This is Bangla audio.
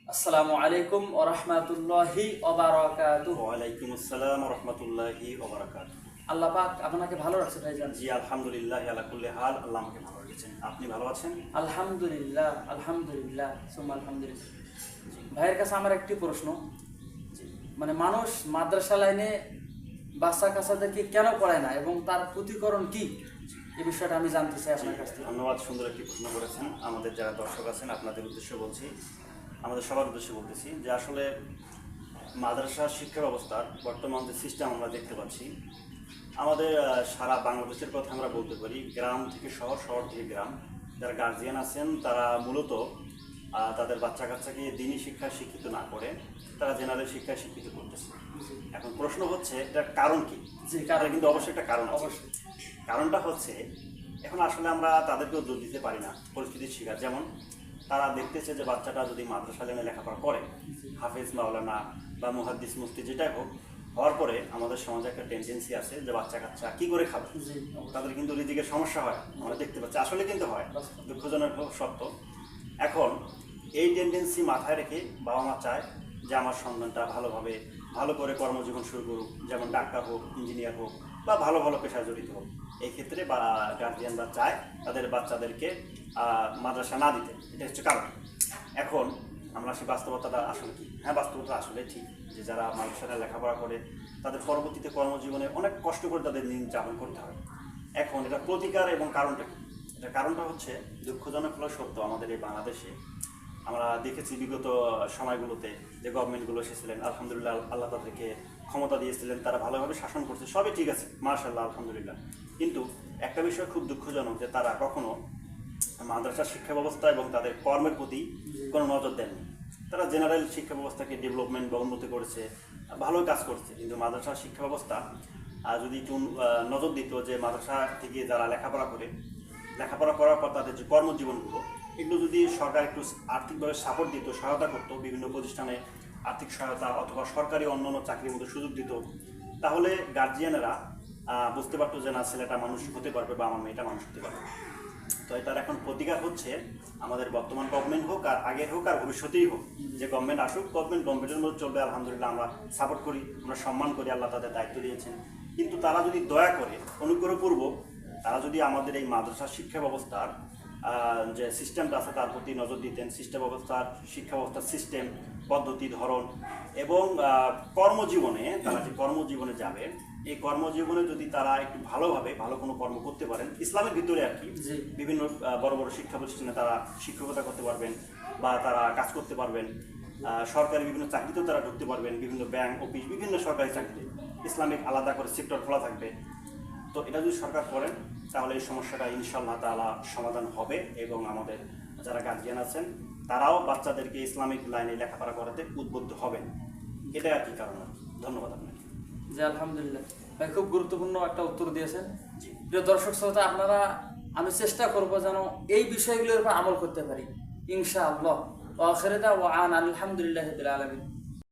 আসসালামু আলাইকুম ওয়া রাহমাতুল্লাহি ওয়া বারাকাতুহু। ওয়ালাইকুম আসসালাম রহমতুল্লাহি ওবরাকাত। আল্লাহ পাক আপনাকে ভালো রাখছে ভাইজান। জি আলহামদুলিল্লাহ আলা কুল্লি হাল, আল্লাহ আমাকে ভালো রেখেছেন। আপনি ভালো আছেন? আলহামদুলিল্লাহ, আলহামদুলিল্লাহ, সুম্মা আলহামদুলিল্লাহ। ভাইয়ের কাছে আমার একটি প্রশ্ন, জি মানে মানুষ মাদ্রাসা লাইনে বাচ্চা কাচ্চাদেরকে কেন পড়ায় না এবং তার প্রতিকরণ কি, এই বিষয়টা আমি জানতে চাই আপনার কাছ থেকে। ধন্যবাদ, সুন্দর একটি প্রশ্ন করেছেন। আমাদের যারা দর্শক আছেন আপনাদের উদ্দেশ্যে বলছি, আমাদের সবার উদ্দেশ্যে বলতেছি যে আসলে মাদ্রাসা শিক্ষা ব্যবস্থার বর্তমান যে সিস্টেম আমরা দেখতে পাচ্ছি, আমাদের সারা বাংলাদেশের কথা আমরা বলতে পারি, গ্রাম থেকে শহর, শহর থেকে গ্রাম। যারা গার্জিয়ান আছেন তারা মূলত তাদের বাচ্চা কাচ্চাকে দিনী শিক্ষায় শিক্ষিত না করে তারা জেনারেল শিক্ষায় শিক্ষিত করতেছে। এখন প্রশ্ন হচ্ছে এটার কারণ কি? জি, কারণ কিন্তু অবশ্যই একটা কারণ আছে। অবশ্যই। কারণটা হচ্ছে এখন আসলে আমরা তাদেরকেও দোষ দিতে পারি না পরিস্থিতির শিকার। যেমন তারা দেখতেছে যে বাচ্চাটা যদি মাদ্রাসা লাইনে লেখাপড়া করে, হাফেজ মাওলানা বা মুহাদ্দিস মুফতি যেটাই হোক, হওয়ার পরে আমাদের সমাজে একটা টেন্ডেন্সি আছে যে বাচ্চা কাচ্চা কী করে খাবে, জি, তাদের কিন্তু রিজিকের সমস্যা হয়, আমরা দেখতে পাচ্ছি। আসলে কিন্তু হয়, বাস্তব। দুঃখজনক সত্য। এখন এই টেন্ডেন্সি মাথায় রেখে বাবা মা চায় যে আমার সন্তানটা ভালোভাবে ভালো করে কর্মজীবন শুরু করুক, যেমন ডাক্তার হোক, ইঞ্জিনিয়ার হোক বা ভালো ভালো পেশায় জড়িত হোক। এই ক্ষেত্রে বা গার্জিয়ানরা চায় তাদের বাচ্চাদেরকে মাদ্রাসা না দিতে। এটা হচ্ছে কারণ। এখন আমরা সেই বাস্তবতাটা আসলে কি? হ্যাঁ, বাস্তবতা আসলে ঠিক যে যারা মাদ্রাসায় লেখাপড়া করে তাদের পরবর্তীতে কর্মজীবনে অনেক কষ্ট করে তাদের দিন যাপন করতে হয়। এখন এটা প্রতিকার এবং কারণটা কি? এটা কারণটা হচ্ছে দুঃখজনক হলো সত্য, আমাদের এই বাংলাদেশে আমরা দেখেছি বিগত সময়গুলোতে যে গভর্নমেন্টগুলো এসেছিলেন, আলহামদুলিল্লাহ আল্লাহ তাদেরকে ক্ষমতা দিয়েছিলেন, তারা ভালোভাবে শাসন করছে, সবই ঠিক আছে, মাশাআল্লাহ আলহামদুলিল্লাহ। কিন্তু একটা বিষয় খুব দুঃখজনক যে তারা কখনো মাদ্রাসার শিক্ষা ব্যবস্থা এবং তাদের কর্মের প্রতি কোনো নজর দেননি। তারা জেনারেল শিক্ষা ব্যবস্থাকে ডেভেলপমেন্ট বা উন্নতি করেছে, ভালো কাজ করছে, কিন্তু মাদ্রাসার শিক্ষা ব্যবস্থা যদি একটু নজর দিত যে মাদ্রাসা থেকে যারা লেখাপড়া করার পর তাদের যে কর্মজীবনগুলো, এগুলো যদি সরকার একটু আর্থিকভাবে সাপোর্ট দিত, সহায়তা করতো, বিভিন্ন প্রতিষ্ঠানে আর্থিক সহায়তা অথবা সরকারি অন্যান্য চাকরির মধ্যে সুযোগ দিত, তাহলে গার্জিয়ানেরা বুঝতে পারতো যে না, ছেলেটা মানুষ হতে পারবে বা আমার মেয়েটা মানুষ হতে পারবে। তো এটার এখন প্রতিকার হচ্ছে আমাদের বর্তমান গভর্নমেন্ট হোক আর আগের হোক আর ভবিষ্যতেই হোক, যে গভর্নমেন্ট আসুক, গভর্নমেন্টের মধ্যে চলবে, আলহামদুলিল্লাহ আমরা সাপোর্ট করি, আমরা সম্মান করি, আল্লাহ তাদের দায়িত্ব দিয়েছেন। কিন্তু তারা যদি দয়া করে, অনুগ্রহপূর্বক তারা যদি আমাদের এই মাদ্রাসা শিক্ষা ব্যবস্থার যে সিস্টেমটা আছে তার প্রতি নজর দিতেন, শিক্ষা ব্যবস্থার সিস্টেম, পদ্ধতি, ধরন এবং কর্মজীবনে তারা যে কর্মজীবনে যাবে, এই কর্মজীবনে যদি তারা একটু ভালোভাবে ভালো কোনো কর্ম করতে পারেন ইসলামের ভিতরে আর কি, বিভিন্ন বড় বড় শিক্ষা প্রতিষ্ঠানে তারা শিক্ষকতা করতে পারবেন বা তারা কাজ করতে পারবেন, সরকারি বিভিন্ন চাকরিতেও তারা ঢুকতে পারবেন, বিভিন্ন ব্যাংক, অফিস, বিভিন্ন সরকারি চাকরিতে ইসলামিক আলাদা করে সেক্টর খোলা থাকবে। তো এটা যদি সরকার করেন তাহলে এই সমস্যাটা ইনশাআল্লাহ তাআলা সমাধান হবে এবং আমাদের যারা গার্জিয়ান আছেন তারাও বাচ্চাদেরকে ইসলামিক লাইনে লেখাপড়া করাতে উদ্বুদ্ধ হবেন। এটা আর কি কারণ। ধন্যবাদ আপনাকে। জি, আলহামদুলিল্লাহ। ভাই খুব গুরুত্বপূর্ণ একটা উত্তর দিয়েছেন। জি, প্রিয় দর্শক শ্রোতা, আপনারা, আমি চেষ্টা করব যেন এই বিষয়গুলোর উপর আমল করতে পারি ইনশাআল্লাহ। ওয়া আখিরু দাওয়ানা আলহামদুলিল্লাহি রাব্বিল আলামিন।